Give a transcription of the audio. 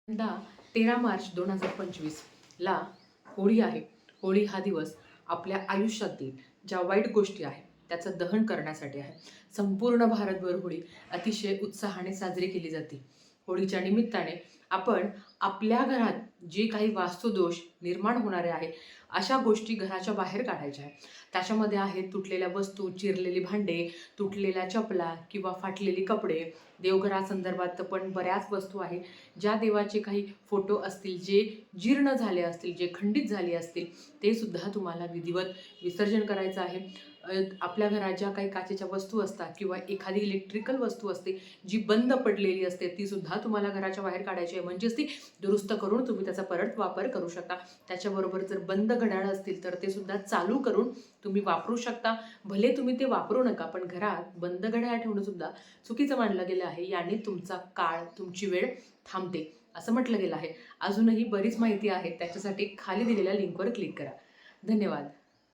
यंदा 13 मार्च 2025ला होळी आहे. होळी हा दिवस आपल्या आयुष्यातील ज्या वाईट गोष्टी आहेत त्याचं दहन करण्यासाठी आहे. संपूर्ण भारतभर होळी अतिशय उत्साहाने साजरी केली जाते. होळीच्या निमित्ताने आपण आपल्या घरात जे काही वास्तुदोष निर्माण होणारे आहे अशा गोष्टी घराच्या बाहेर काढायच्या आहेत. त्याच्यामध्ये आहेत तुटलेल्या वस्तू, चिरलेली भांडे, तुटलेल्या चपला किंवा फाटलेली कपडे. देवघरासंदर्भात पण बऱ्याच वस्तू आहेत, ज्या देवाचे काही फोटो असतील जे जीर्ण झाले असतील, जे खंडित झाले असतील, ते सुद्धा तुम्हाला विधिवत विसर्जन करायचं आहे. आपल्या घरात ज्या काही काचेच्या वस्तू असतात किंवा एखादी इलेक्ट्रिकल वस्तू असते जी बंद पडलेली असते ती सुद्धा तुम्हाला घराच्या बाहेर काढायची आहे, म्हणजेच ती दुरुस्त करून तुम्ही त्याचा परत वापर करू शकता. त्याच्याबरोबर जर बंद घड्याळ असतील तर ते सुद्धा चालू करून तुम्ही वापरू शकता. भले तुम्ही ते वापरू नका, पण घरात बंद घड्याळ ठेवणं सुद्धा चुकीचं मानलं गेलं आहे. याने तुमचा काळ, तुमची वेळ थांबते असं म्हटलं गेलं आहे. अजूनही बरीच माहिती आहे, त्याच्यासाठी खाली दिलेल्या लिंकवर क्लिक करा. धन्यवाद.